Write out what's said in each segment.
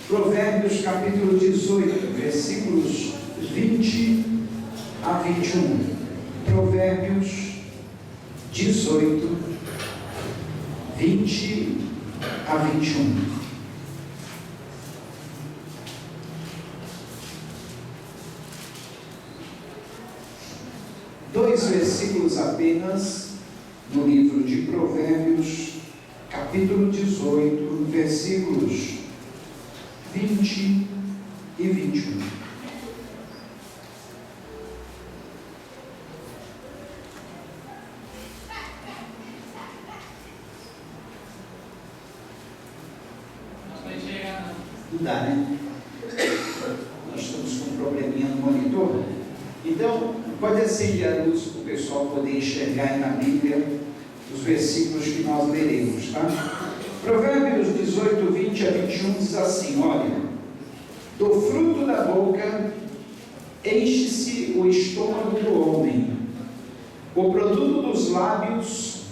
Provérbios capítulo 18, versículos 20 a 21. Provérbios 18, 20 a 21. Dois versículos apenas no livro de Provérbios, capítulo 18, versículos 20 e 21. Não dá, né? Nós estamos com um probleminha no monitor. Então, pode acender a luz para o pessoal poder enxergar aí na Bíblia os versículos que nós leremos, tá? Provérbios 18, 20 a 21 diz assim: olha, do fruto da boca enche-se o estômago do homem, o produto dos lábios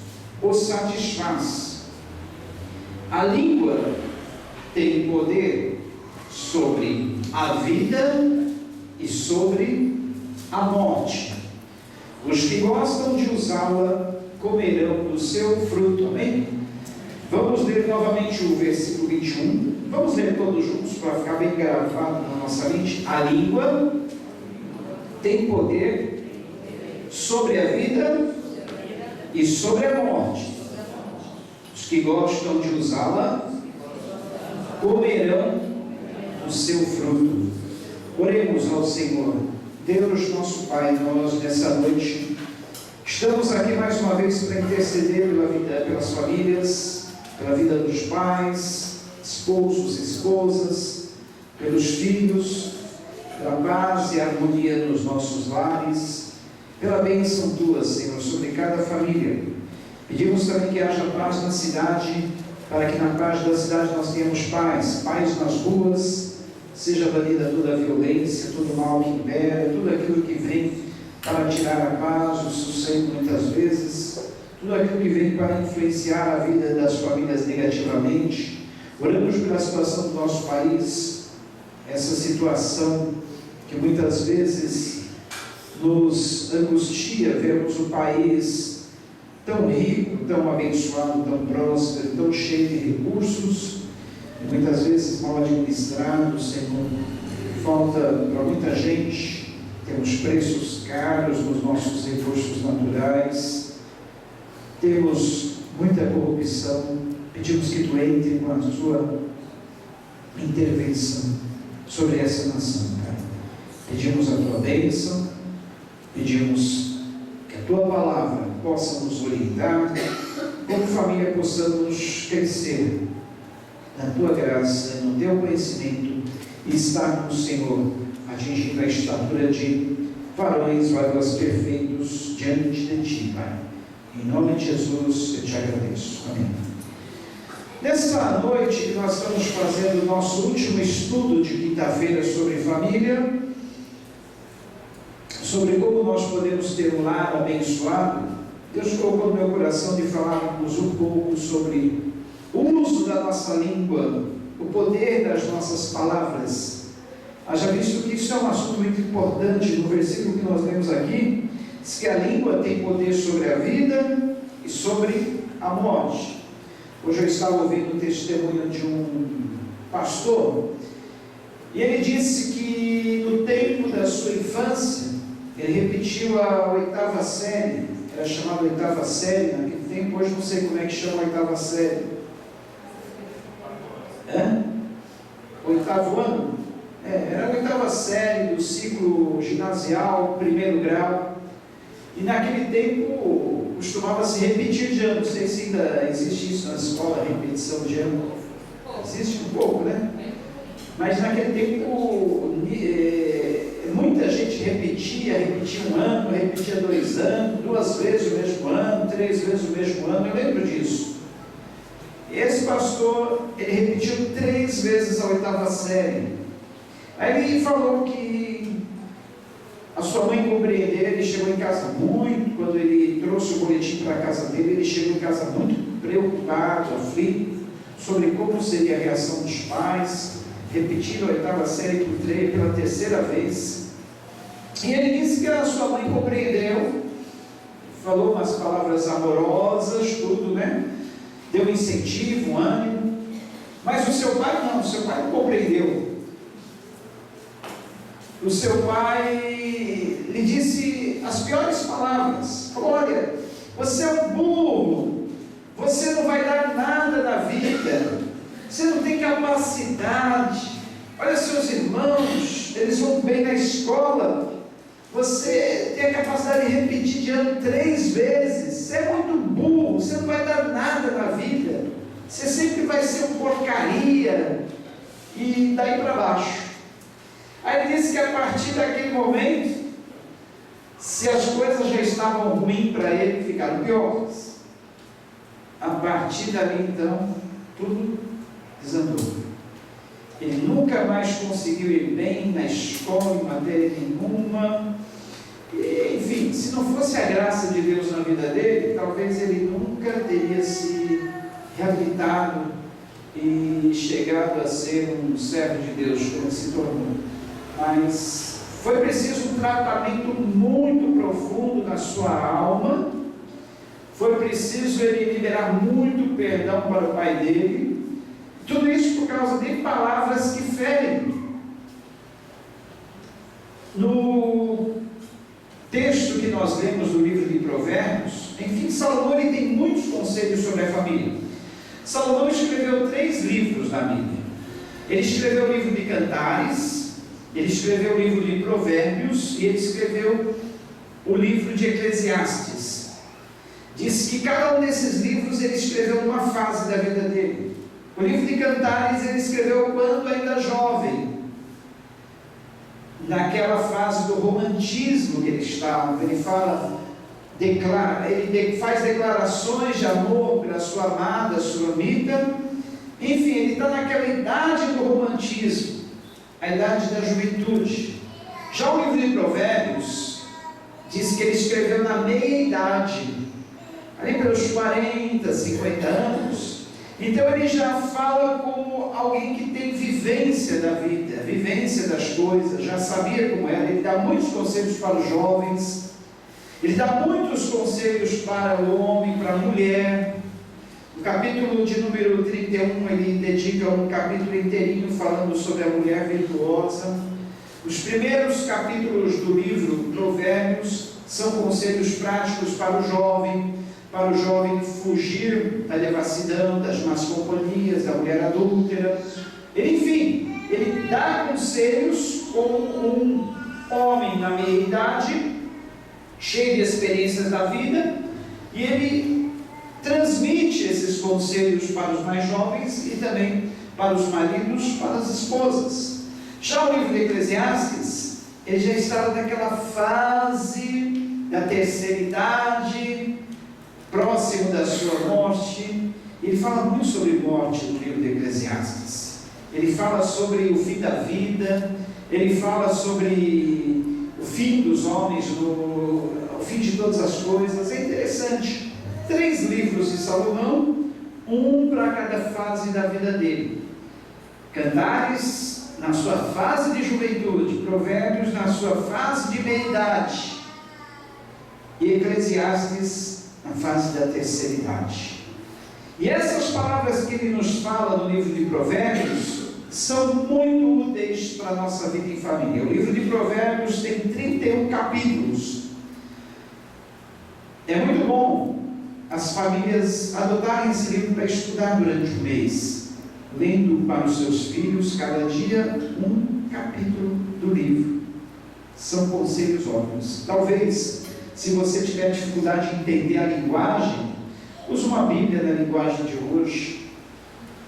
o satisfaz. A língua tem poder sobre a vida e sobre a morte. Os que gostam de usá-la comerão do seu fruto. Amém? Vamos ler novamente o versículo 21. Vamos ler todos juntos para ficar bem gravado na nossa mente. A língua tem poder sobre a vida e sobre a morte. Os que gostam de usá-la comerão o seu fruto. Oremos ao Senhor. Deus nosso Pai, nós nessa noite estamos aqui mais uma vez para interceder pela vida, pelas famílias, pela vida dos pais, esposos, esposas, pelos filhos, pela paz e harmonia nos nossos lares, pela bênção Tua, Senhor, sobre cada família. Pedimos também que haja paz na cidade, para que na paz da cidade nós tenhamos paz nas ruas, seja banida toda a violência, todo o mal que impera, tudo aquilo que vem para tirar a paz, o sossego muitas vezes, tudo aquilo que vem para influenciar a vida das famílias negativamente. Oramos pela situação do nosso país, essa situação que muitas vezes nos angustia. Vemos o país tão rico, tão abençoado, tão próspero, tão cheio de recursos, e muitas vezes mal administrado, Senhor. Falta para muita gente, temos preços caros nos nossos recursos naturais, temos muita corrupção. Pedimos que Tu entre com a Tua intervenção sobre essa nação, Pai. Pedimos a Tua bênção, pedimos que a Tua palavra possa nos orientar, como família possamos crescer na Tua graça, no Teu conhecimento, e estar com o Senhor, atingindo a estatura de varões perfeitos diante de Ti, Pai. Em nome de Jesus eu Te agradeço. Amém. Nessa noite nós estamos fazendo o nosso último estudo de quinta-feira sobre família, sobre como nós podemos ter um lar abençoado. Deus colocou no meu coração de falarmos um pouco sobre o uso da nossa língua, o poder das nossas palavras. Haja visto que isso é um assunto muito importante. No versículo que nós lemos aqui, diz que a língua tem poder sobre a vida e sobre a morte. Hoje eu estava ouvindo o testemunho de um pastor, e ele disse que no tempo da sua infância, ele repetiu a 8ª série, era chamada 8ª série naquele tempo, hoje não sei como é que chama a 8ª série. 8º ano? Era a 8ª série do ciclo ginasial, 1º grau, e naquele tempo costumava se repetir de ano. Não sei se ainda existe isso na escola, repetição de ano. Existe um pouco, né? Mas naquele tempo muita gente repetia um ano, repetia 2 anos, 2 vezes o mesmo ano, 3 vezes o mesmo ano. Eu lembro disso. Esse pastor, ele repetiu 3 vezes a 8ª série. Aí ele falou que a sua mãe compreendeu. Ele chegou em casa quando ele trouxe o boletim para a casa dele, ele chegou em casa muito preocupado, aflito, sobre como seria a reação dos pais, repetindo a oitava série pela terceira vez. E ele disse que a sua mãe compreendeu, falou umas palavras amorosas, tudo, né? Deu incentivo, ânimo. Mas o seu pai não compreendeu. O seu pai lhe disse as piores palavras. Falou: olha, você é um burro, você não vai dar nada na vida, você não tem capacidade. Olha, seus irmãos, eles vão bem na escola, você tem a capacidade de repetir de ano 3 vezes, você é muito burro, você não vai dar nada na vida, você sempre vai ser um porcaria, e daí para baixo. Aí ele disse que a partir daquele momento, se as coisas já estavam ruins para ele, ficaram piores. A partir dali então, tudo desandou. Ele nunca mais conseguiu ir bem na escola, em matéria nenhuma. E, enfim, se não fosse a graça de Deus na vida dele, talvez ele nunca teria se reabilitado e chegado a ser um servo de Deus como se tornou. Mas foi preciso um tratamento muito profundo na sua alma, foi preciso ele liberar muito perdão para o pai dele, tudo isso por causa de palavras que ferem. No texto que nós lemos do livro de Provérbios, enfim, Salomão ele tem muitos conselhos sobre a família. Salomão escreveu 3 livros na Bíblia. Ele escreveu o livro de Cantares, ele escreveu o livro de Provérbios e ele escreveu o livro de Eclesiastes. Diz que cada um desses livros ele escreveu numa fase da vida dele. O livro de Cantares ele escreveu quando ainda jovem, naquela fase do romantismo que ele estava. Ele faz declarações de amor pela sua amada, Sulamita. Enfim, ele está naquela idade do romantismo, a idade da juventude. Já o livro de Provérbios diz que ele escreveu na meia-idade, ali pelos 40, 50 anos. Então ele já fala como alguém que tem vivência da vida, vivência das coisas, já sabia como era. Ele dá muitos conselhos para os jovens, ele dá muitos conselhos para o homem, para a mulher. No capítulo de número 31, ele dedica um capítulo inteirinho falando sobre a mulher virtuosa. Os primeiros capítulos do livro Provérbios são conselhos práticos para o jovem fugir da devassidão, das más companhias, da mulher adúltera. Enfim, ele dá conselhos como um homem na meia-idade, cheio de experiências da vida, e ele transmite esses conselhos para os mais jovens e também para os maridos, para as esposas. Já o livro de Eclesiastes, ele já estava naquela fase da terceira idade, próximo da sua morte. Ele fala muito sobre morte no livro de Eclesiastes. Ele fala sobre o fim da vida, ele fala sobre o fim dos homens, o fim de todas as coisas. É interessante. 3 livros de Salomão, um para cada fase da vida dele. Cantares na sua fase de juventude, Provérbios na sua fase de meia-idade e Eclesiastes na fase da terceira idade. E essas palavras que ele nos fala no livro de Provérbios são muito úteis para a nossa vida em família. O livro de Provérbios tem 31 capítulos. É muito bom as famílias adotarem esse livro para estudar durante o mês, lendo para os seus filhos cada dia um capítulo do livro. São conselhos óbvios. Talvez, se você tiver dificuldade em entender a linguagem, use uma Bíblia na linguagem de hoje.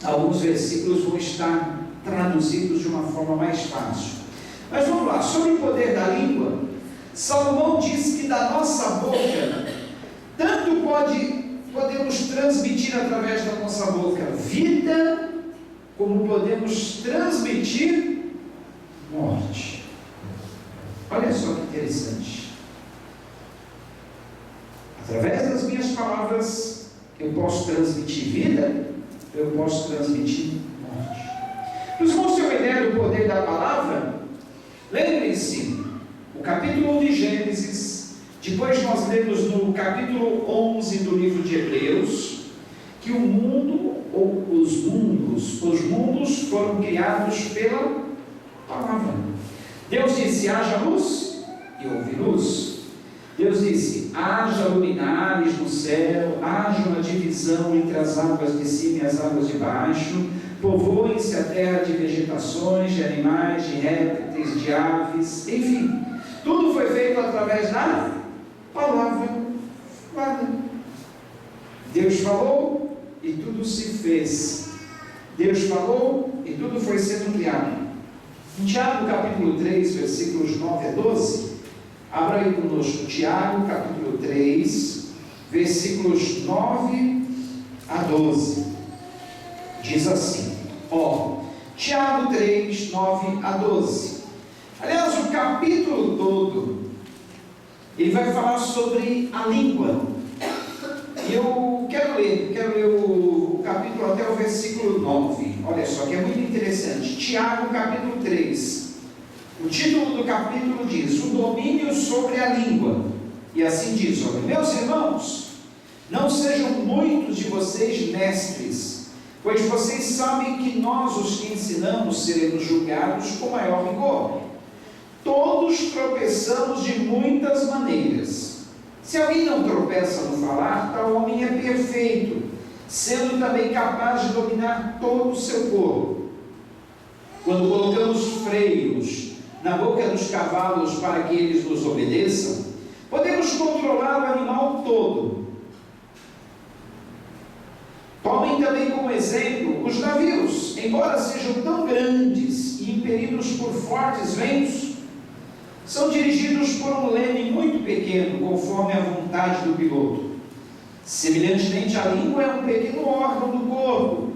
Alguns versículos vão estar traduzidos de uma forma mais fácil. Mas vamos lá, sobre o poder da língua, Salomão diz que da nossa boca, tanto podemos transmitir através da nossa boca vida, como podemos transmitir morte. Olha só que interessante. Através das minhas palavras, eu posso transmitir vida, eu posso transmitir morte. Os irmãos têm uma ideia do poder da palavra? Lembrem-se, o capítulo 1 de Gênesis, depois nós lemos no capítulo 11 do livro de Hebreus, que o mundo, ou os mundos foram criados pela palavra. Deus disse, haja luz, e houve luz. Deus disse, haja luminares no céu, haja uma divisão entre as águas de cima e as águas de baixo, povoem-se a terra de vegetações, de animais, de répteis, de aves, enfim, tudo foi feito através da palavra falada. Deus falou e tudo se fez. Deus falou e tudo foi sendo criado. Em Tiago capítulo 3, versículos 9 a 12, abra aí conosco Tiago capítulo 3, versículos 9 a 12. Diz assim, Tiago 3, 9 a 12. Aliás, o capítulo todo, ele vai falar sobre a língua. E eu quero ler o capítulo até o versículo 9. Olha só, que é muito interessante. Tiago capítulo 3. O título do capítulo diz, o domínio sobre a língua. E assim diz, olha, meus irmãos, não sejam muitos de vocês mestres, pois vocês sabem que nós, os que ensinamos, seremos julgados com maior rigor. Todos tropeçamos de muitas maneiras. Se alguém não tropeça no falar, tal homem é perfeito, sendo também capaz de dominar todo o seu corpo. Quando colocamos freios na boca dos cavalos para que eles nos obedeçam, podemos controlar o animal todo. Tomem também como exemplo os navios, embora sejam tão grandes e impelidos por fortes ventos, são dirigidos por um leme muito pequeno, conforme a vontade do piloto. Semelhantemente, a língua é um pequeno órgão do corpo,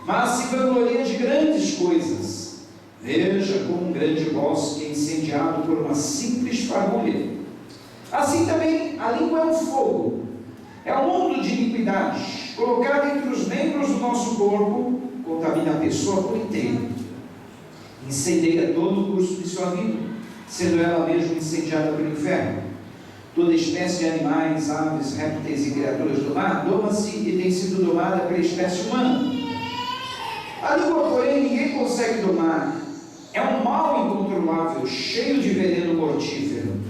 mas se vangloria de grandes coisas. Veja como um grande bosque é incendiado por uma simples fagulha. Assim também, a língua é um fogo, é um mundo de iniquidade, colocado entre os membros do nosso corpo, contamina a pessoa por inteiro. Incendeia todo o curso de sua vida, sendo ela mesma incendiada pelo inferno. Toda espécie de animais, aves, répteis e criaturas do mar doma-se e tem sido domada pela espécie humana. A língua, porém, ninguém consegue domar. É um mal incontrolável, cheio de veneno mortífero.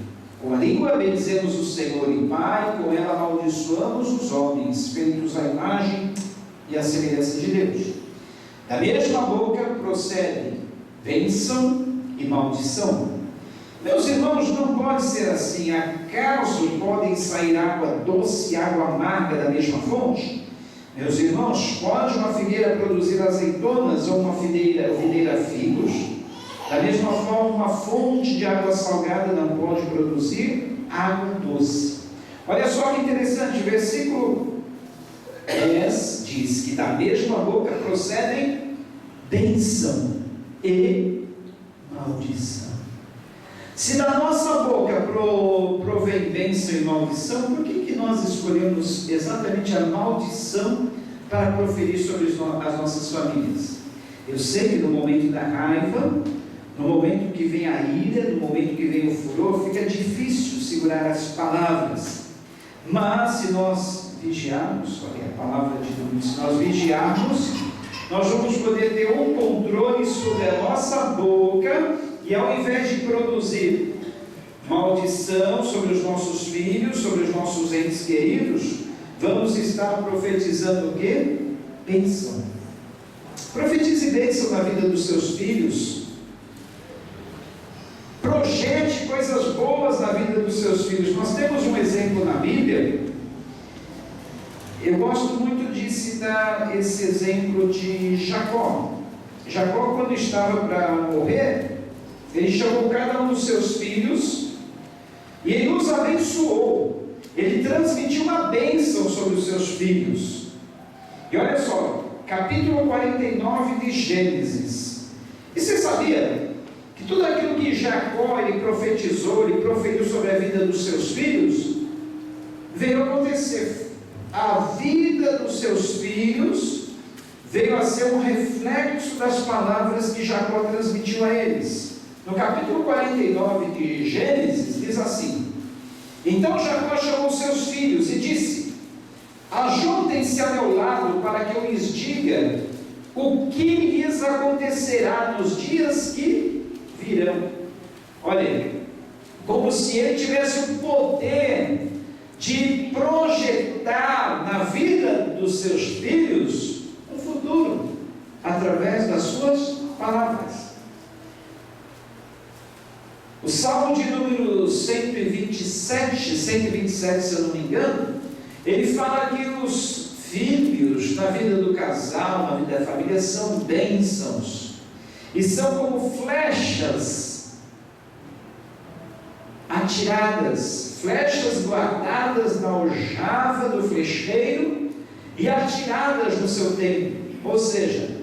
Com a língua bendizemos o Senhor e Pai, com ela amaldiçoamos os homens, feitos à imagem e à semelhança de Deus. Da mesma boca procede bênção e maldição. Meus irmãos, não pode ser assim. Acaso podem sair água doce e água amarga da mesma fonte? Meus irmãos, pode uma figueira produzir azeitonas ou uma videira figos? Da mesma forma, uma fonte de água salgada não pode produzir água doce. Olha só que interessante, versículo 10 diz que da mesma boca procedem bênção e maldição. Se da nossa boca provém bênção e maldição, por que nós escolhemos exatamente a maldição para proferir sobre as nossas famílias? Eu sei que no momento da raiva, no momento que vem a ira, no momento que vem o furor, fica difícil segurar as palavras. Mas se nós vigiarmos, olha a palavra de Deus, se nós vigiarmos, nós vamos poder ter um controle sobre a nossa boca, e ao invés de produzir maldição sobre os nossos filhos, sobre os nossos entes queridos, vamos estar profetizando o quê? Bênção. Profetize bênção na vida dos seus filhos. Projete coisas boas na vida dos seus filhos. Nós temos um exemplo na Bíblia. Eu gosto muito de citar esse exemplo de Jacó. Jacó, quando estava para morrer, ele chamou cada um dos seus filhos e ele os abençoou. Ele transmitiu uma bênção sobre os seus filhos. E olha só, capítulo 49 de Gênesis. E você sabia que tudo aquilo que Jacó ele profetizou, ele proferiu sobre a vida dos seus filhos, veio acontecer. A vida dos seus filhos veio a ser um reflexo das palavras que Jacó transmitiu a eles. No capítulo 49 de Gênesis, diz assim: então Jacó chamou seus filhos e disse: ajuntem-se a meu lado para que eu lhes diga o que lhes acontecerá nos dias que virão. Olha, como se ele tivesse o poder de projetar na vida dos seus filhos um futuro, através das suas palavras. O Salmo de número 127, se eu não me engano, ele fala que os filhos na vida do casal, na vida da família, são bênçãos, e são como flechas atiradas, flechas guardadas na aljava do flecheiro e atiradas no seu tempo. Ou seja,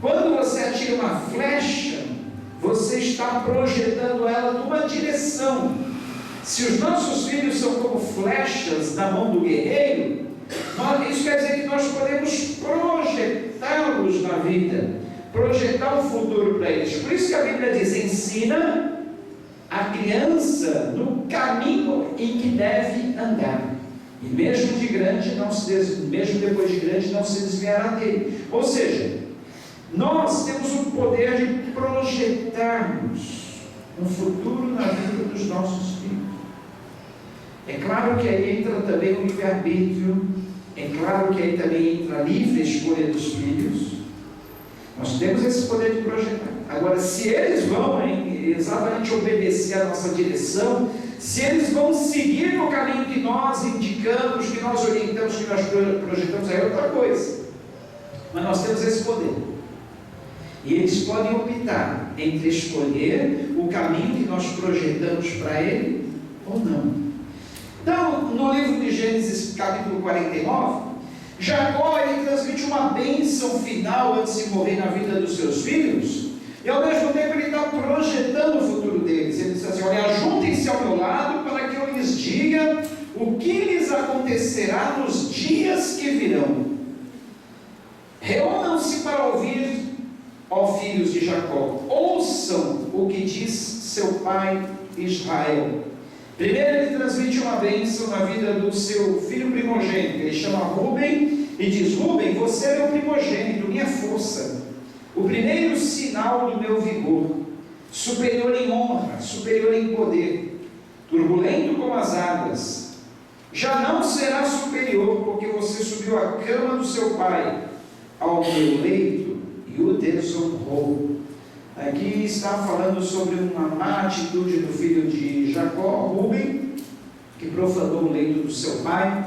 quando você atira uma flecha, você está projetando ela numa direção. Se os nossos filhos são como flechas na mão do guerreiro, isso quer dizer que nós podemos projetá-los na vida, projetar um futuro para eles. Por isso que a Bíblia diz: ensina a criança no caminho em que deve andar, e mesmo mesmo depois de grande não se desviará dele. Ou seja, nós temos o poder de projetarmos um futuro na vida dos nossos filhos. É claro que aí entra também o livre-arbítrio, é claro que aí também entra a livre escolha dos filhos. Nós temos esse poder de projetar. Agora, se eles vão exatamente obedecer a nossa direção, se eles vão seguir no caminho que nós indicamos, que nós orientamos, que nós projetamos, aí é outra coisa. Mas nós temos esse poder. E eles podem optar entre escolher o caminho que nós projetamos para ele ou não. Então, no livro de Gênesis, capítulo 49, Jacó ele transmite uma bênção final antes de morrer na vida dos seus filhos, e ao mesmo tempo ele está projetando o futuro deles. Ele diz assim: olha, ajuntem-se ao meu lado para que eu lhes diga o que lhes acontecerá nos dias que virão. Reúnam-se para ouvir, ó filhos de Jacó, ouçam o que diz seu pai Israel. Primeiro ele transmite uma bênção na vida do seu filho primogênito. Ele chama Rúben e diz: Rúben, você é meu primogênito, minha força, o primeiro sinal do meu vigor, superior em honra, superior em poder, turbulento como as águas. Já não será superior, porque você subiu à cama do seu pai, ao meu leito, e o desonrou. Aqui está falando sobre uma má atitude do filho de Jacó, Rúben, que profanou o leito do seu pai.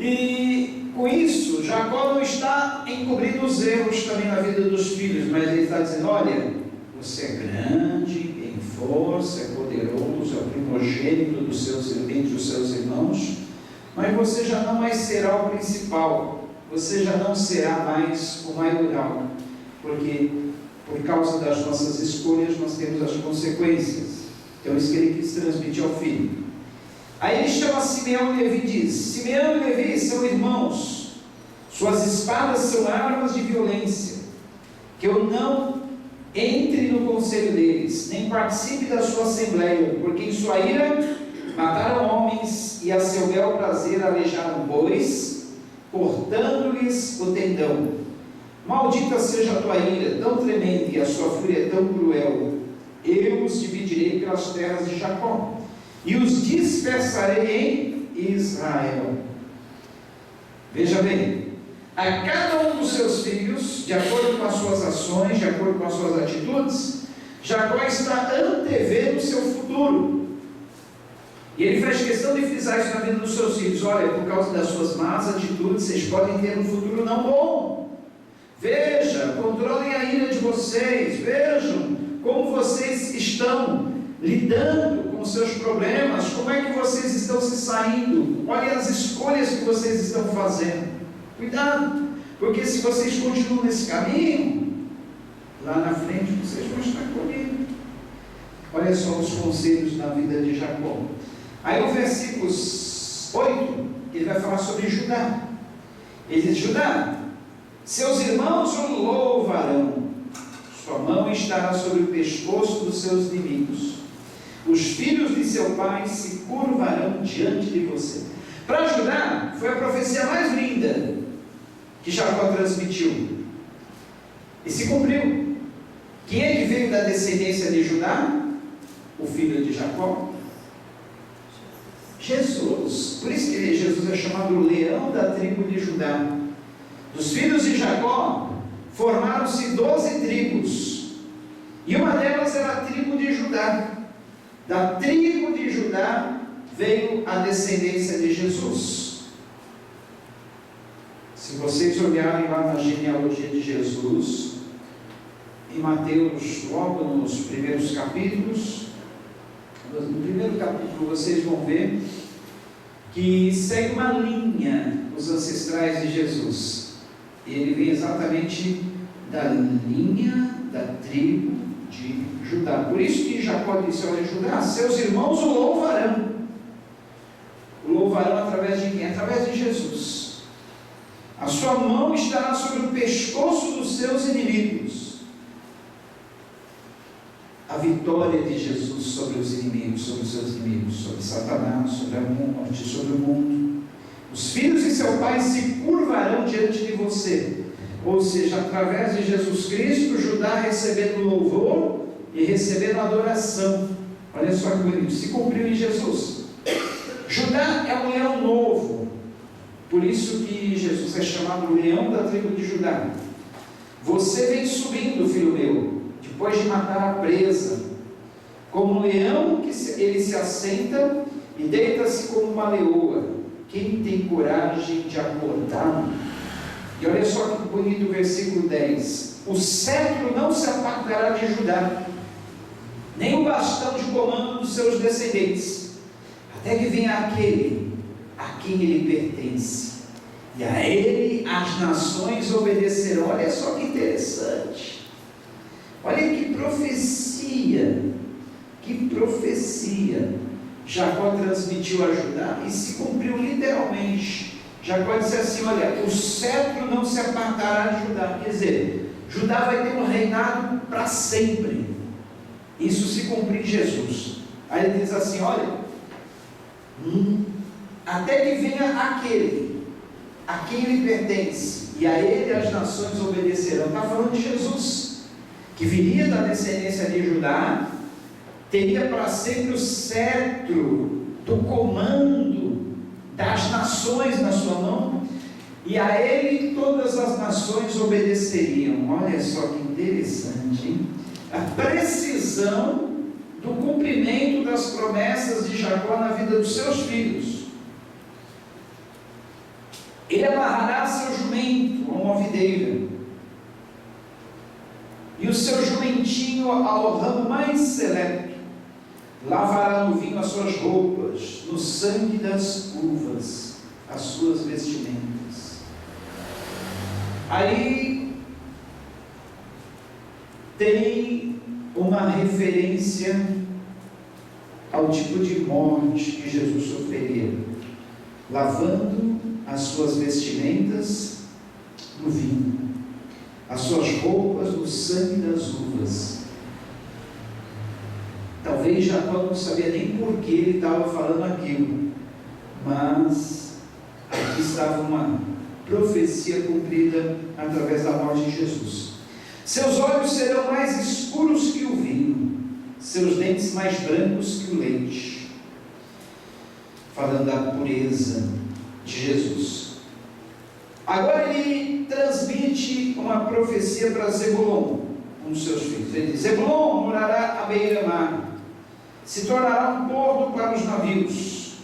E com isso, Jacó não está encobrindo os erros também na vida dos filhos, mas ele está dizendo: olha, você é grande em força, é poderoso, é o primogênito entre os seus irmãos, mas você já não mais será o principal, você já não será mais o maioral, porque por causa das nossas escolhas nós temos as consequências. Então isso que ele quis transmitir ao filho. Aí ele chama Simeão e Levi e diz: Simeão e Levi são irmãos, suas espadas são armas de violência, que eu não entre no conselho deles, nem participe da sua assembleia, porque em sua ira mataram homens, e a seu bel prazer aleijaram bois, cortando-lhes o tendão. Maldita seja a tua ira, tão tremenda, e a sua fúria tão cruel. Eu os dividirei pelas terras de Jacó, e os dispersarei em Israel. Veja bem, a cada um dos seus filhos, de acordo com as suas ações, de acordo com as suas atitudes, Jacó está antevendo o seu futuro. E ele faz questão de frisar isso na vida dos seus filhos: olha, por causa das suas más atitudes, vocês podem ter um futuro não bom. Veja, controlem a ira de vocês, vejam como vocês estão lidando com os seus problemas, como é que vocês estão se saindo, olhem as escolhas que vocês estão fazendo. Cuidado, porque se vocês continuam nesse caminho, lá na frente vocês vão estar colhendo. Olha só os conselhos na vida de Jacó. Aí no versículo 8, ele vai falar sobre Judá. Ele diz: Judá, Seus irmãos o louvarão, sua mão estará sobre o pescoço dos seus inimigos. Os filhos de seu pai se curvarão diante de você. Para Judá, foi a profecia mais linda que Jacó transmitiu. E se cumpriu. Quem é que veio da descendência de Judá? O filho de Jacó? Jesus. Por isso que Jesus é chamado o leão da tribo de Judá. Dos filhos de Jacó, formaram-se 12 tribos. E uma delas era a tribo de Judá. Da tribo de Judá veio a descendência de Jesus. Se vocês olharem lá na genealogia de Jesus, em Mateus, logo nos primeiros capítulos, no primeiro capítulo vocês vão ver que segue uma linha os ancestrais de Jesus. Ele vem exatamente da linha da tribo de Judá. Por isso que Jacó disse: olha, Judá, seus irmãos o louvarão. O louvarão através de quem? Através de Jesus. A sua mão estará sobre o pescoço dos seus inimigos. A vitória de Jesus sobre os inimigos, sobre os seus inimigos, sobre Satanás, sobre a morte, sobre o mundo. Os filhos de seu pai se curvarão diante de você. Ou seja, através de Jesus Cristo, Judá recebendo louvor e recebendo adoração. Olha só que bonito, se cumpriu em Jesus. Judá é um leão novo. Por isso que Jesus é chamado o leão da tribo de Judá. Você vem subindo, filho meu, depois de matar a presa, como um leão que ele se assenta e deita-se como uma leoa. Quem tem coragem de acordá-lo? E olha só que bonito o versículo 10: o cetro não se apartará de Judá, nem o bastão de comando dos seus descendentes, até que venha aquele a quem ele pertence, e a ele as nações obedecerão. Olha só que interessante. Olha que profecia, Jacó transmitiu a Judá e se cumpriu literalmente. Jacó disse assim: olha, o cetro não se apartará de Judá. Quer dizer, Judá vai ter um reinado para sempre. Isso se cumpre em Jesus. Aí ele diz assim: olha, até que venha aquele a quem ele pertence, e a ele as nações obedecerão. Está falando de Jesus, que viria da descendência de Judá, teria para sempre o cetro do comando das nações na sua mão, e a ele todas as nações obedeceriam. Olha só que interessante, hein? A precisão do cumprimento das promessas de Jacó na vida dos seus filhos. Ele amarrará seu jumento a uma videira, e o seu jumentinho ao ramo mais seleto. Lavará no vinho as suas roupas, no sangue das uvas as suas vestimentas. Aí tem uma referência ao tipo de morte que Jesus sofreria, lavando as suas vestimentas no vinho, as suas roupas no sangue das uvas. Talvez Jacó não sabia nem por que ele estava falando aquilo, mas aqui estava uma profecia cumprida através da morte de Jesus. Seus olhos serão mais escuros que o vinho, seus dentes mais brancos que o leite. Falando da pureza de Jesus. Agora ele transmite uma profecia para Zebulon, um dos seus filhos. Ele diz: Zebulon morará à beira-mar, se tornará um porto para os navios,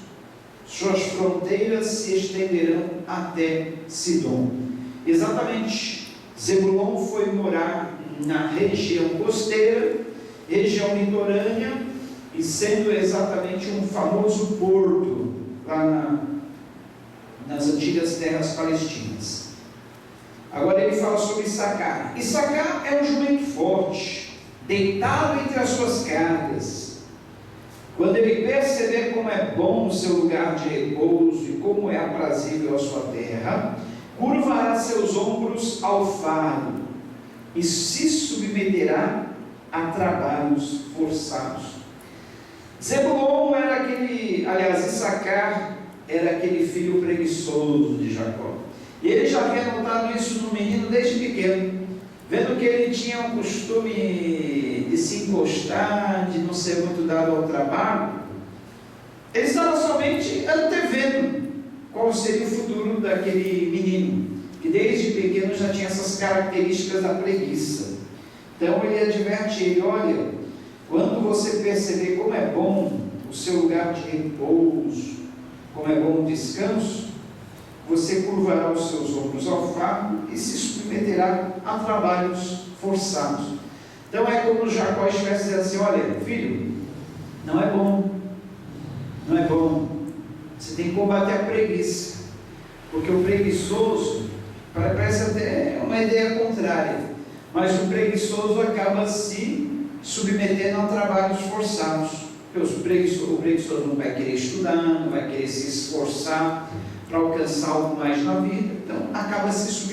suas fronteiras se estenderão até Sidom. Exatamente, Zebulon foi morar na região costeira, região litorânea, e sendo exatamente um famoso porto lá nas antigas terras palestinas. Agora ele fala sobre Issacar. Issacar é um jumento forte, deitado entre as suas cargas. Quando ele perceber como é bom o seu lugar de repouso e como é aprazível a sua terra, curvará seus ombros ao fardo e se submeterá a trabalhos forçados. Zebulon era Issacar era aquele filho preguiçoso de Jacó. E ele já havia notado isso no menino desde pequeno, vendo que ele tinha o costume de se encostar, de não ser muito dado ao trabalho. Ele estava somente antevendo qual seria o futuro daquele menino, que desde pequeno já tinha essas características da preguiça. Então ele adverte ele: olha, quando você perceber como é bom o seu lugar de repouso, como é bom o descanso, você curvará os seus ombros ao fardo e se submeterá a trabalhos forçados. Então é como Jacó estivesse dizendo assim: olha, filho, não é bom, não é bom, você tem que combater a preguiça, porque o preguiçoso, parece até uma ideia contrária, mas o preguiçoso acaba se submetendo a trabalhos forçados. O preguiçoso não vai querer estudar, não vai querer se esforçar para alcançar algo mais na vida, então acaba se submetendo